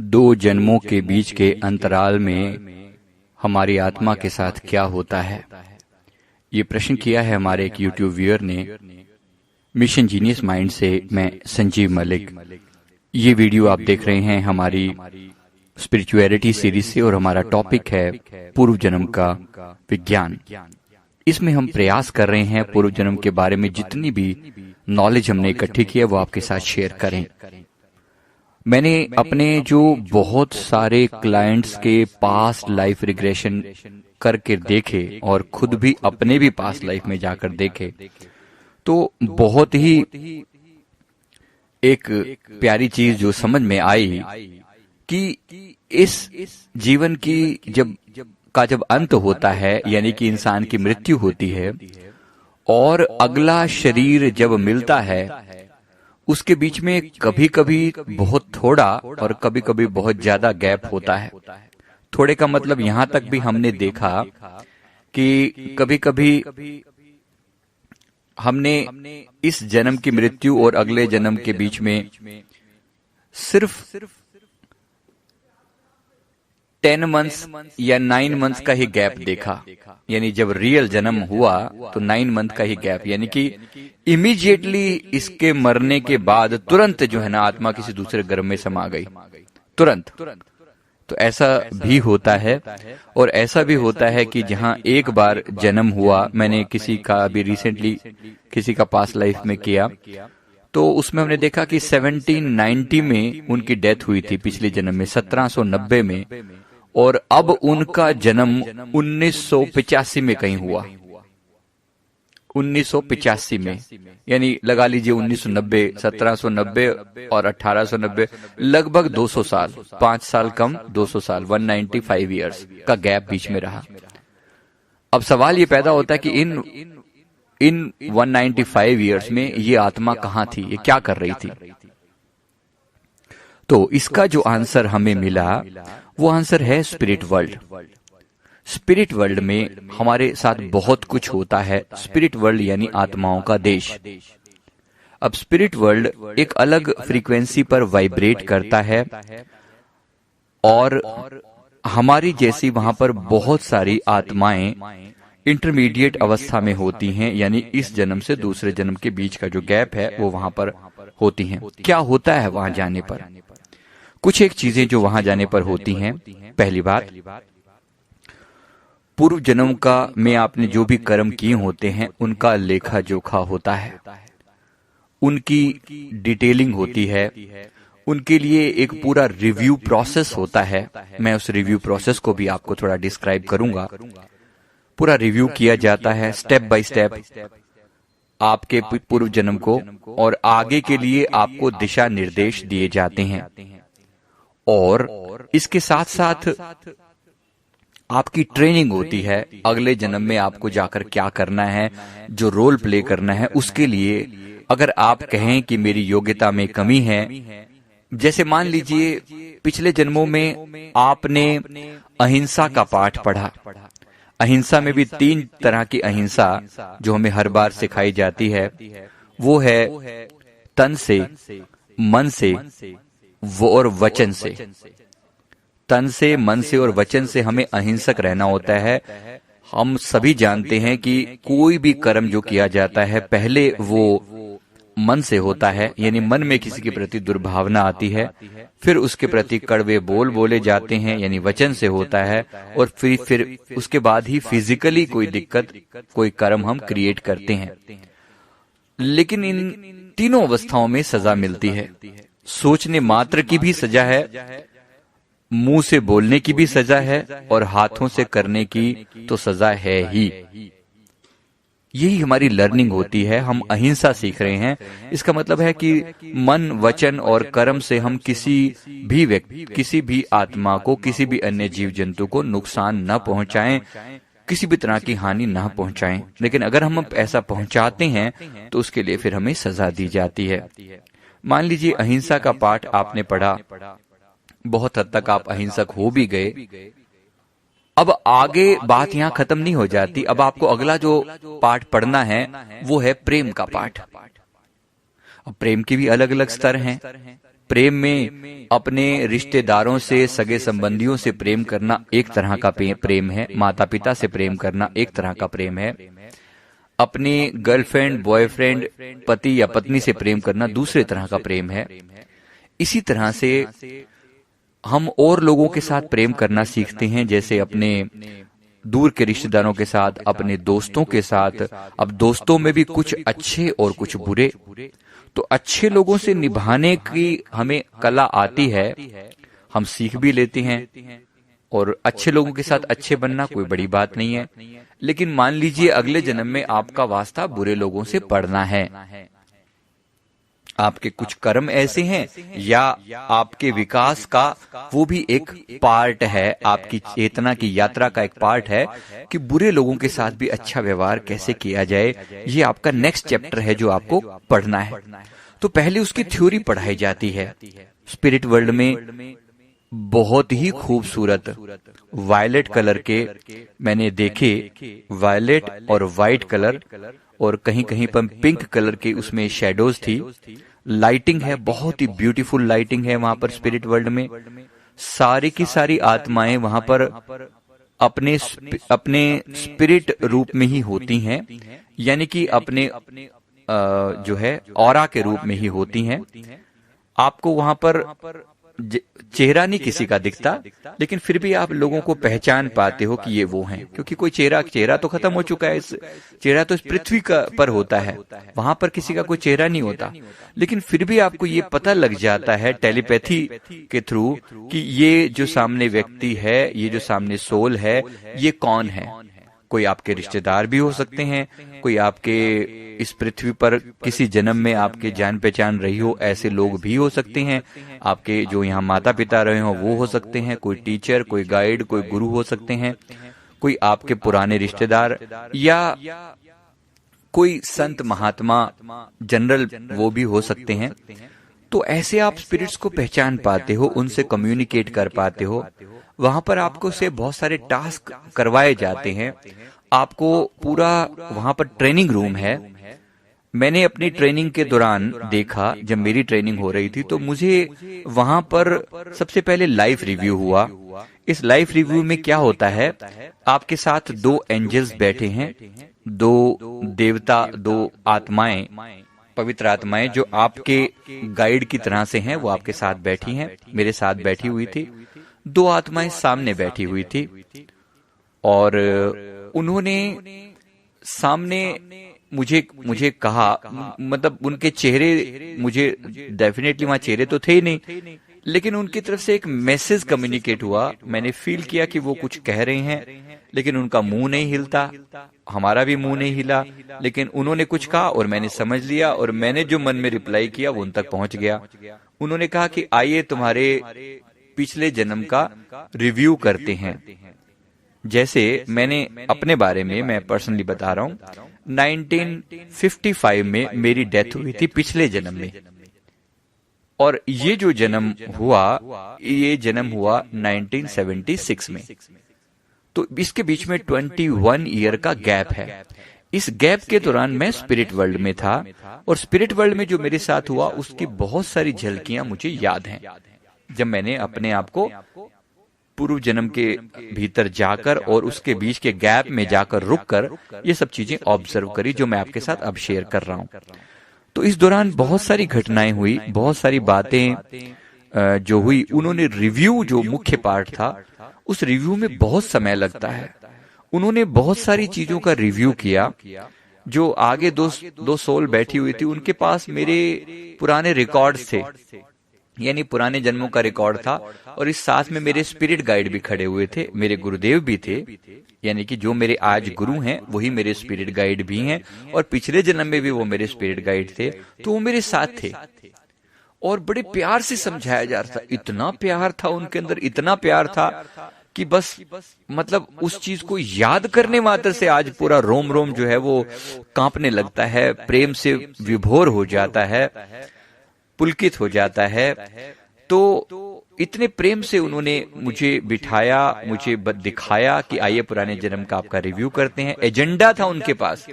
दो जन्मों के बीच के अंतराल में हमारी आत्मा के साथ क्या होता है, ये प्रश्न किया है हमारे एक यूट्यूब व्यूअर ने। मिशन जीनियस माइंड से मैं संजीव मलिक। ये वीडियो आप देख रहे हैं हमारी स्पिरिचुअलिटी सीरीज से और हमारा टॉपिक है पूर्व जन्म का विज्ञान। इसमें हम प्रयास कर रहे हैं पूर्व जन्म के बारे में जितनी भी नॉलेज हमने इकट्ठी की है वो आपके साथ शेयर करें। मैंने अपने जो बहुत सारे क्लाइंट्स के पास्ट लाइफ रिग्रेशन करके देखे और खुद भी अपने भी पास्ट लाइफ में जाकर देखे तो बहुत ही एक प्यारी चीज जो समझ में आई कि इस जीवन की जब अंत होता है, यानी कि इंसान की मृत्यु होती है और अगला शरीर जब मिलता है, उसके बीच में कभी कभी बहुत थोड़ा और कभी कभी बहुत ज्यादा गैप होता है। थोड़े का मतलब यहां तक भी हमने देखा कि कभी कभी हमने इस जन्म की मृत्यु और अगले जन्म के बीच में सिर्फ 10 मंथ्स या 9 मंथ्स का ही गैप देखा। यानी जब रियल जन्म हुआ तो 9 मंथ का ही गैप, यानी कि इमीडिएटली इसके मरने के बाद तुरंत जो है ना आत्मा किसी दूसरे गर्भ में समा गई, तुरंत। तो ऐसा भी होता है और ऐसा भी होता है कि जहां एक बार जन्म हुआ, मैंने किसी का अभी रिसेंटली किसी का पास्ट लाइफ में किया तो उसमें हमने देखा कि 1790 में उनकी डेथ हुई थी, पिछले जन्म में 1790 में, और अब उनका जन्म 1985 में कहीं हुआ, 1985 में। यानी लगा लीजिए 1990, 1790 और 1890, लगभग 200 साल, 5 साल कम 200 साल, 195 ईयर्स का गैप बीच में रहा। अब सवाल ये पैदा होता है कि इन 195 ईयर्स में ये आत्मा कहां थी, ये क्या कर रही थी? तो इसका जो आंसर हमें मिला वो आंसर है स्पिरिट वर्ल्ड। स्पिरिट वर्ल्ड में हमारे साथ बहुत कुछ होता है। स्पिरिट वर्ल्ड यानी आत्माओं का देश। अब स्पिरिट वर्ल्ड एक अलग फ्रीक्वेंसी पर वाइब्रेट करता है और हमारी जैसी वहां पर बहुत सारी आत्माएं इंटरमीडिएट अवस्था में होती हैं, यानी इस जन्म से दूसरे जन्म के बीच का जो गैप है वो वहां पर होती हैं। क्या होता है वहां जाने पर? कुछ एक चीजें जो वहां जाने पर होती हैं। पहली बात, पूर्व जन्म का में आपने जो भी कर्म किए होते हैं उनका लेखा जोखा होता है, उनकी डिटेलिंग होती है, उनके लिए एक पूरा रिव्यू प्रोसेस होता है। मैं उस रिव्यू प्रोसेस को भी आपको थोड़ा डिस्क्राइब करूंगा। पूरा रिव्यू किया जाता है स्टेप बाय स्टेप आपके पूर्व जन्म को, और आगे के लिए आपको दिशा निर्देश दिए जाते हैं। और इसके साथ साथ आपकी ट्रेनिंग होती है, अगले जन्म में आपको जाकर क्या करना है, जो रोल प्ले करना है उसके लिए। अगर आप कहें कि मेरी योग्यता में कमी है, जैसे मान लीजिए पिछले जन्मों में आपने अहिंसा का पाठ पढ़ा। अहिंसा में भी 3 तरह की अहिंसा जो हमें हर बार सिखाई जाती है, वो है तन से, मन से और वचन से। तन से, मन से और वचन से हमें अहिंसक रहना होता है। हम सभी जानते हैं कि कोई भी कर्म जो किया जाता है पहले वो मन से होता है, यानी मन में किसी के प्रति दुर्भावना आती है, फिर उसके प्रति कड़वे बोल बोले जाते हैं, यानी वचन से होता है, और फिर उसके बाद ही फिजिकली कोई दिक्कत, कोई कर्म हम क्रिएट करते हैं। लेकिन इन तीनों अवस्थाओं में सजा मिलती है। सोचने मात्र की भी सजा है, मुंह से बोलने की भी सजा है, और हाथों से करने की तो सजा है ही। यही हमारी लर्निंग होती है। हम अहिंसा सीख रहे हैं। इसका मतलब है कि मन, वचन और कर्म से हम किसी भी व्यक्ति, किसी भी आत्मा को, किसी भी अन्य जीव जंतु को नुकसान न पहुंचाएं, किसी भी तरह की हानि न पहुंचाएं। लेकिन अगर हम ऐसा पहुंचाते हैं तो उसके लिए फिर हमें सजा दी जाती है। मान लीजिए अहिंसा का पाठ आपने पढ़ा, बहुत हद तक आप अहिंसक हो भी गए। अब आगे बात यहाँ खत्म नहीं हो जाती। अब आपको अगला जो पाठ पढ़ना है वो है प्रेम का पाठ। अब प्रेम के भी अलग अलग स्तर हैं। प्रेम में अपने रिश्तेदारों से, सगे संबंधियों से प्रेम करना एक तरह का प्रेम है, माता पिता से प्रेम करना एक तरह का प्रेम है, अपने गर्लफ्रेंड, बॉयफ्रेंड, पति या पत्नी से प्रेम करना दूसरे तरह का प्रेम है। इसी तरह से हम और लोगों के साथ प्रेम करना सीखते हैं, जैसे अपने दूर के रिश्तेदारों के साथ, अपने दोस्तों के साथ। अब दोस्तों में भी कुछ अच्छे और कुछ बुरे, तो अच्छे लोगों से निभाने की हमें कला आती है, हम सीख भी लेते हैं, और अच्छे लोगों के साथ अच्छे बनना कोई बड़ी बात नहीं है। लेकिन मान लीजिए अगले जन्म में आपका वास्ता बुरे लोगों से पड़ना है, आपके कुछ कर्म ऐसे हैं, या आपके विकास का वो भी एक पार्ट है, आपकी चेतना की यात्रा का एक पार्ट है कि बुरे लोगों के साथ भी अच्छा व्यवहार कैसे किया जाए। ये आपका नेक्स्ट चैप्टर है जो आपको पढ़ना है। तो पहले उसकी थ्योरी पढ़ाई जाती है। स्पिरिट वर्ल्ड में बहुत ही खूबसूरत वायलेट कलर के मैंने देखे, वायलेट और व्हाइट कलर, और कहीं कहीं पर पिंक कलर के उसमें शेडोज थी। लाइटिंग है, बहुत ही ब्यूटीफुल लाइटिंग है वहां पर स्पिरिट वर्ल्ड में। सारी की सारी आत्माएं वहां पर अपने स्पिरिट रूप में ही होती हैं, यानी कि अपने जो है ऑरा के रूप में ही होती हैं। आपको वहां पर चेहरा नहीं किसी का दिखता, लेकिन फिर भी आप लोगों को पहचान पाते हो कि ये वो हैं, क्योंकि कोई चेहरा तो खत्म हो चुका है। इस चेहरा तो इस पृथ्वी का पर होता है, वहां पर किसी का कोई चेहरा नहीं होता, लेकिन फिर भी आपको ये पता लग जाता है टेलीपैथी के थ्रू कि ये जो सामने व्यक्ति है, ये जो सामने सोल है, ये कौन है। कोई आपके रिश्तेदार भी हो सकते हैं, कोई आपके इस पृथ्वी पर किसी जन्म में आपके जान पहचान रही हो, ऐसे लोग भी हो सकते हैं। आपके जो यहाँ माता पिता रहे हो वो हो सकते हैं, कोई टीचर, कोई गाइड, कोई गुरु हो सकते हैं, कोई आपके पुराने रिश्तेदार, या कोई संत महात्मा जनरल वो भी हो सकते हैं। तो ऐसे आप स्पिरिट्स को पहचान पाते हो, उनसे कम्युनिकेट कर पाते हो। वहां पर आपको से बहुत सारे टास्क करवाए जाते हैं। आपको पूरा वहां पर ट्रेनिंग रूम है। मैंने अपनी ट्रेनिंग के दौरान देखा, जब मेरी ट्रेनिंग हो रही थी, तो मुझे वहां पर सबसे पहले लाइव रिव्यू हुआ। इस लाइव रिव्यू में क्या होता है, आपके साथ दो एंजल्स बैठे हैं, दो देवता, दो आत्माएं, पवित्र आत्माएं जो आपके गाइड की तरह से हैं, वो आपके साथ बैठी हैं, मेरे साथ बैठी हुई थी। दो आत्माएं सामने बैठी हुई थी, और उन्होंने सामने मुझे कहा, मतलब उनके चेहरे, मुझे डेफिनेटली वहां चेहरे तो थे ही नहीं, लेकिन उनकी तरफ से एक मैसेज कम्युनिकेट हुआ। मैंने फील किया कि वो कुछ कह रहे हैं, लेकिन उनका मुंह नहीं हिलता, हमारा भी मुंह नहीं हिला, लेकिन उन्होंने कुछ कहा और मैंने समझ लिया, और मैंने जो मन में रिप्लाई किया वो उन तक पहुंच गया। उन्होंने कहा कि आइए तुम्हारे पिछले जन्म का रिव्यू करते हैं। जैसे मैंने अपने बारे में मैं पर्सनली बता रहा हूं, 1955 में मेरी डेथ हुई थी पिछले जन्म में, और ये जो जन्म हुआ, ये जन्म हुआ 1976 में। तो इसके बीच में 21 ईयर का गैप है। इस गैप के दौरान मैं स्पिरिट वर्ल्ड में था, और स्पिरिट वर्ल्ड में जो मेरे साथ हुआ उसकी बहुत सारी झलकियां मुझे याद हैं। जब मैंने अपने आप को पूर्व जन्म के भीतर जाकर और उसके बीच के गैप में जाकर रुककर ये सब चीजें ऑब्जर्व करी, जो मैं आपके साथ अब शेयर कर रहा हूं। तो इस दौरान बहुत सारी घटनाएं हुई, बहुत सारी बातें जो हुई। उन्होंने रिव्यू, जो मुख्य पार्ट था, उस रिव्यू में बहुत समय लगता है। उन्होंने बहुत सारी चीजों का रिव्यू किया। जो आगे दो सोल बैठी हुई थी, उनके पास मेरे पुराने रिकॉर्ड्स थे, यानी पुराने जन्मों का रिकॉर्ड था, और इस साथ में मेरे स्पिरिट गाइड भी खड़े हुए थे, मेरे गुरुदेव भी थे, यानी कि जो मेरे आज गुरु हैं वही मेरे स्पिरिट गाइड भी हैं, और पिछले जन्म में भी वो मेरे स्पिरिट गाइड थे, तो वो मेरे साथ थे। और बड़े प्यार से समझाया जा रहा था, इतना प्यार था उनके अंदर, इतना प्यार था कि बस मतलब उस चीज को याद करने मात्र से आज पूरा रोम रोम जो है वो कांपने लगता है, प्रेम से विभोर हो जाता है, पुलकित हो जाता है। तो इतने प्रेम से उन्होंने मुझे बिठाया, मुझे दिखाया कि आइए पुराने जन्म का आपका रिव्यू करते हैं। एजेंडा था उनके पास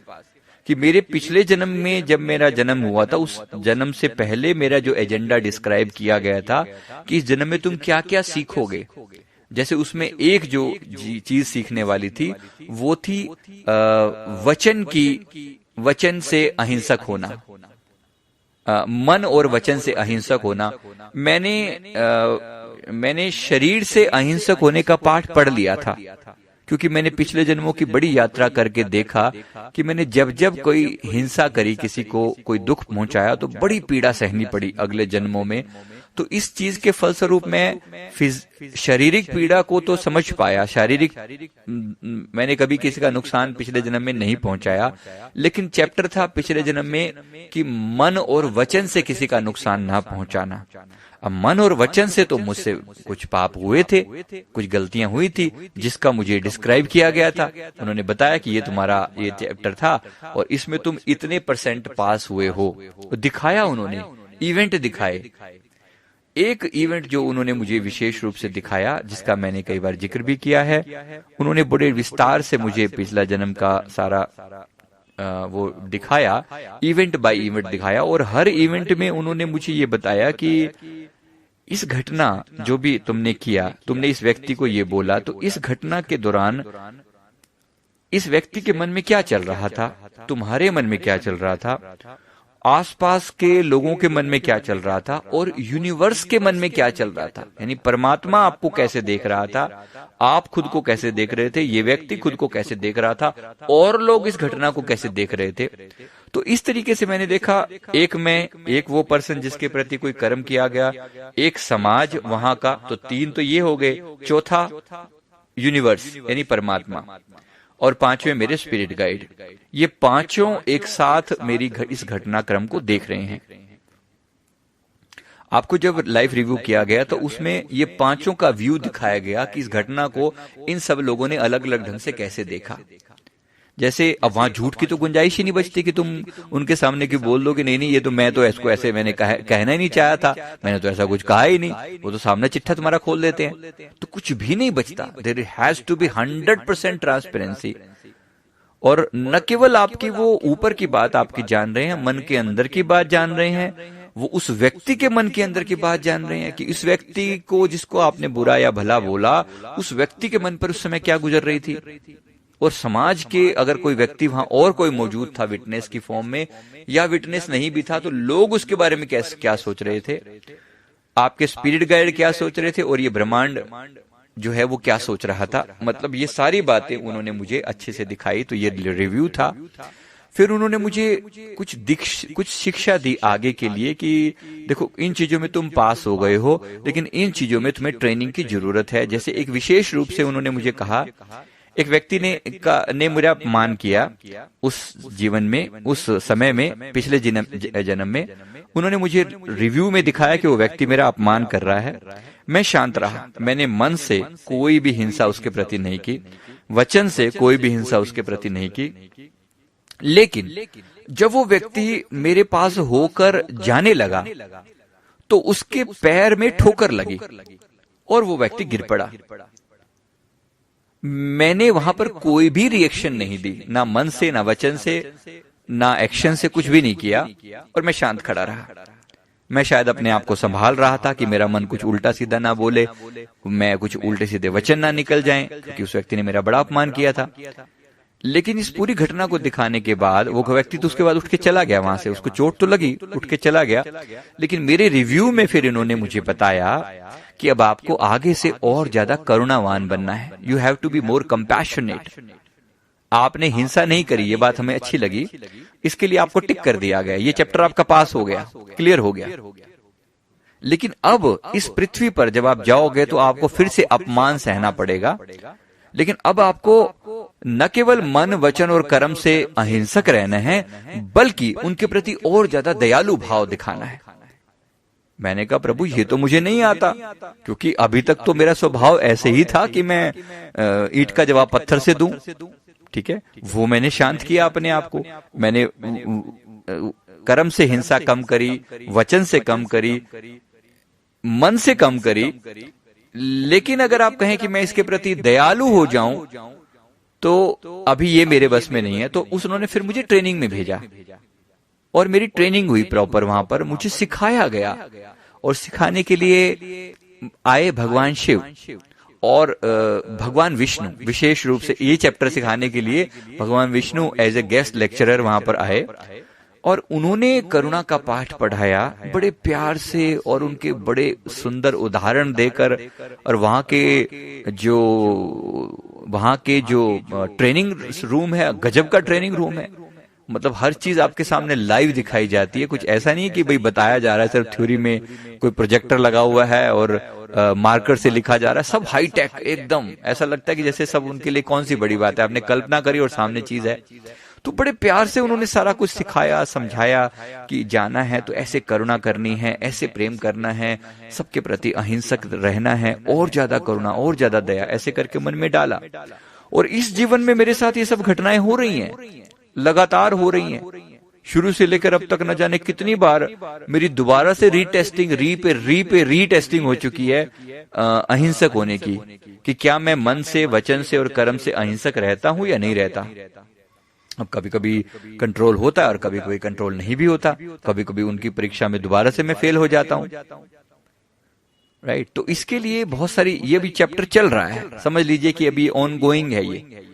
कि मेरे पिछले जन्म में जब मेरा जन्म हुआ था, उस जन्म से पहले मेरा जो एजेंडा डिस्क्राइब किया गया था कि इस जन्म में तुम क्या क्या सीखोगे। जैसे उसमें एक जो चीज सीखने वाली थी वो थी वचन से अहिंसक होना, मन और वचन से अहिंसक होना। मैंने शरीर से अहिंसक होने का पाठ पढ़ लिया था, क्योंकि मैंने पिछले जन्मों की बड़ी यात्रा करके देखा कि मैंने जब जब कोई हिंसा करी, किसी को कोई दुख पहुंचाया, तो बड़ी पीड़ा सहनी पड़ी अगले जन्मों में। तो इस चीज के फलस्वरूप मैं शारीरिक पीड़ा को तो समझ पाया, शारीरिक मैंने कभी किसी का नुकसान पिछले जन्म में नहीं पहुंचाया, लेकिन चैप्टर था पिछले जन्म में कि मन और वचन से किसी का नुकसान ना पहुंचाना। अब मन और वचन से तो मुझसे कुछ पाप हुए थे, कुछ गलतियां हुई थी, जिसका मुझे डिस्क्राइब किया गया था। उन्होंने बताया कि ये तुम्हारा ये चैप्टर था और इसमें तुम इतने % पास हुए हो। दिखाया उन्होंने, इवेंट दिखाए। एक इवेंट जो उन्होंने मुझे विशेष रूप से दिखाया, जिसका मैंने कई बार जिक्र भी किया है, उन्होंने बड़े विस्तार से मुझे पिछला जन्म का सारा वो दिखाया, इवेंट बाय इवेंट दिखाया। और हर इवेंट में उन्होंने मुझे ये बताया कि इस घटना जो भी तुमने किया, तुमने इस व्यक्ति को ये बोला, तो इस घटना के दौरान इस व्यक्ति के मन में क्या चल रहा था, तुम्हारे मन में क्या चल रहा था, आसपास के लोगों के मन में क्या चल रहा था, और यूनिवर्स के मन में क्या चल रहा था। यानी परमात्मा आपको कैसे देख रहा था, आप खुद को कैसे देख रहे थे, ये व्यक्ति खुद को कैसे देख रहा था, और लोग इस घटना को कैसे देख रहे थे। तो इस तरीके से मैंने देखा, एक वो पर्सन जिसके प्रति कोई कर्म किया गया, एक समाज वहां का, तो 3 तो ये हो गए, चौथा यूनिवर्स यानी परमात्मा, और 5वें मेरे स्पिरिट गाइड। ये पांचों एक साथ मेरी इस घटनाक्रम को देख रहे हैं। आपको जब लाइव रिव्यू किया गया तो उसमें ये पांचों का व्यू दिखाया गया कि इस घटना को इन सब लोगों ने अलग अलग ढंग से कैसे देखा। जैसे अब वहां झूठ की तो गुंजाइश ही नहीं बचती कि तुम उनके सामने की बोल दो कि नहीं ये तो मैं तो इसको ऐसे मैंने कहना ही नहीं चाहा था, मैंने तो ऐसा कुछ कहा ही नहीं, वो तो सामने चिट्ठा तुम्हारा खोल देते हैं, तो कुछ भी नहीं बचता। There has to be 100% transparency. और न केवल आपकी वो ऊपर की बात आपकी जान रहे हैं, मन के अंदर की बात जान रहे हैं, वो उस व्यक्ति के मन के अंदर की बात जान रहे हैं कि इस व्यक्ति को जिसको आपने बुरा या भला बोला, उस व्यक्ति के मन पर उस समय क्या गुजर रही थी। और समाज के अगर कोई व्यक्ति वहां और कोई मौजूद था विटनेस की फॉर्म में, या विटनेस नहीं भी था, तो लोग उसके बारे में क्या सोच रहे थे, आपके स्पिरिट गाइड क्या सोच रहे थे, और ये ब्रह्मांड जो है वो क्या सोच रहा था। मतलब ये सारी बातें उन्होंने मुझे अच्छे से दिखाई। तो ये रिव्यू था। फिर उन्होंने मुझे कुछ शिक्षा दी आगे के लिए कि देखो इन चीजों में तुम पास हो गए हो, लेकिन इन चीजों में तुम्हें ट्रेनिंग की जरूरत है। जैसे एक विशेष रूप से उन्होंने मुझे कहा, एक व्यक्ति ने मेरा अपमान किया उस जीवन में, उस समय में, पिछले जन्म में। उन्होंने मुझे रिव्यू में दिखाया कि वो व्यक्ति मेरा अपमान कर रहा है। मैं शांत रहा, मैंने मन से कोई भी हिंसा उसके प्रति नहीं की, वचन से कोई भी हिंसा उसके प्रति नहीं की। लेकिन जब वो व्यक्ति मेरे पास होकर जाने लगा तो उसके पैर में ठोकर लगी और वो व्यक्ति गिर पड़ा। मैंने वहां पर कोई भी रिएक्शन नहीं दी, ना मन से, ना वचन से, ना एक्शन से, कुछ भी नहीं किया, और मैं शांत खड़ा रहा। मैं शायद अपने आप को संभाल रहा था कि मेरा मन कुछ उल्टा सीधा ना बोले, मैं कुछ उल्टे सीधे वचन ना निकल जाएं, क्योंकि उस व्यक्ति ने मेरा बड़ा अपमान किया था। लेकिन इस पूरी घटना को दिखाने के बाद वो व्यक्ति तो उसके बाद उठ के चला गया वहां से, उसको चोट तो लगी, उठ के चला गया। लेकिन मेरे रिव्यू में फिर इन्होंने मुझे बताया कि अब आपको आगे से और ज्यादा करुणावान बनना है। You have to be more compassionate. आपने हिंसा नहीं करी, ये बात हमें अच्छी लगी, इसके लिए आपको टिक कर दिया गया, ये चैप्टर आपका पास हो गया, क्लियर हो गया। लेकिन अब इस पृथ्वी पर जब आप जाओगे तो आपको फिर से अपमान सहना पड़ेगा। लेकिन अब आपको न केवल मन, वचन और कर्म से अहिंसक रहना है, बल्कि उनके प्रति और ज्यादा दयालु भाव दिखाना है। मैंने कहा प्रभु ये तो मुझे नहीं आता, क्योंकि अभी तक तो मेरा स्वभाव ऐसे ही था कि मैं ईंट का जवाब पत्थर से दूं। ठीक है, वो मैंने शांत किया अपने आप को। मैंने कर्म से हिंसा कम करी, वचन से कम करी, मन से कम करी। लेकिन अगर आप कहें कि मैं इसके प्रति दयालु हो जाऊं, तो अभी ये मेरे बस में नहीं है। तो उन्होंने फिर मुझे ट्रेनिंग में भेजा और मेरी ट्रेनिंग हुई प्रॉपर, वहां पर मुझे सिखाया गया। और सिखाने के लिए आए भगवान शिव और भगवान विष्णु, विशेष रूप से ये चैप्टर सिखाने के लिए भगवान Vishnu as a guest lecturer वहां पर आए और उन्होंने करुणा का पाठ पढ़ाया बड़े प्यार से और उनके बड़े सुंदर उदाहरण देकर। और वहां के जो ट्रेनिंग रूम है, गजब का ट्रेनिंग रूम है। मतलब हर चीज आपके सामने लाइव दिखाई जाती है। कुछ ऐसा नहीं है कि भाई बताया जा रहा है सिर्फ थ्योरी में, कोई प्रोजेक्टर लगा हुआ है और मार्कर से लिखा जा रहा है। सब हाई टेक एकदम, ऐसा लगता है कि जैसे सब उनके लिए कौन सी बड़ी बात है, आपने कल्पना करी और सामने चीज है। तो बड़े प्यार से उन्होंने सारा कुछ सिखाया, समझाया कि जाना है तो ऐसे करुणा करनी है, ऐसे प्रेम करना है, सबके प्रति अहिंसक रहना है, और ज्यादा करुणा और ज्यादा दया, ऐसे करके मन में डाला। और इस जीवन में मेरे साथ ये सब घटनाएं हो रही हैं, लगातार हो रही हैं, शुरू से लेकर अब तक। न जाने कितनी बार मेरी दोबारा से रीटेस्टिंग, रीटेस्टिंग हो चुकी है अहिंसक होने की, कि क्या मैं मन से, वचन से और कर्म से अहिंसक रहता हूं या नहीं रहता। अब कभी कभी कंट्रोल होता है और कभी कभी कंट्रोल नहीं भी होता। कभी कभी उनकी परीक्षा में दोबारा से मैं फेल हो जाता हूं, राइट। तो इसके लिए बहुत सारी, ये भी चैप्टर चल रहा है, समझ लीजिए कि अभी ऑन गोइंग है ये।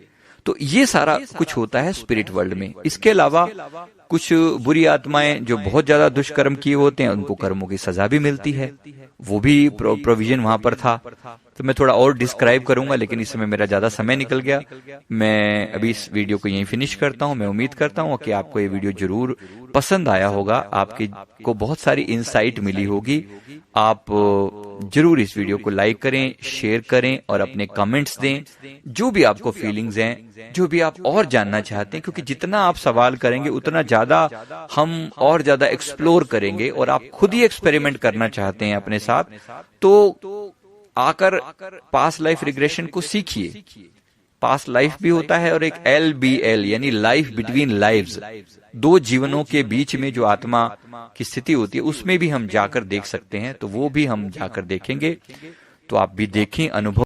तो ये सारा कुछ होता है स्पिरिट वर्ल्ड में। इसके अलावा कुछ बुरी आत्माएं जो बहुत ज्यादा दुष्कर्म किए होते हैं, उनको कर्मों की सजा भी मिलती है, वो भी प्रोविजन वहां पर था। तो मैं थोड़ा और डिस्क्राइब करूंगा, लेकिन इस समय मेरा ज्यादा समय निकल गया। मैं अभी इस वीडियो को यहीं फिनिश करता हूं। मैं उम्मीद करता हूं कि आपको ये वीडियो जरूर पसंद आया होगा, आपकी को बहुत सारी इंसाइट मिली होगी। आप जरूर इस वीडियो को लाइक करें, शेयर करें और अपने कमेंट्स दें, जो भी आपको फीलिंग्स हैं, जो भी आप और जानना चाहते हैं, क्योंकि जितना आप सवाल करेंगे उतना ज्यादा हम और ज्यादा एक्सप्लोर करेंगे। और आप खुद ही एक्सपेरिमेंट करना चाहते हैं अपने साथ, तो आकर पास्ट लाइफ रिग्रेशन को सीखिए। पास्ट लाइफ भी होता है और एक LBL यानी लाइफ बिटवीन लाइव्स, दो जीवनों के बीच में जो आत्मा की स्थिति होती है, उसमें भी हम जाकर देख सकते हैं। तो वो भी हम जाकर देखेंगे। तो आप भी देखें, अनुभव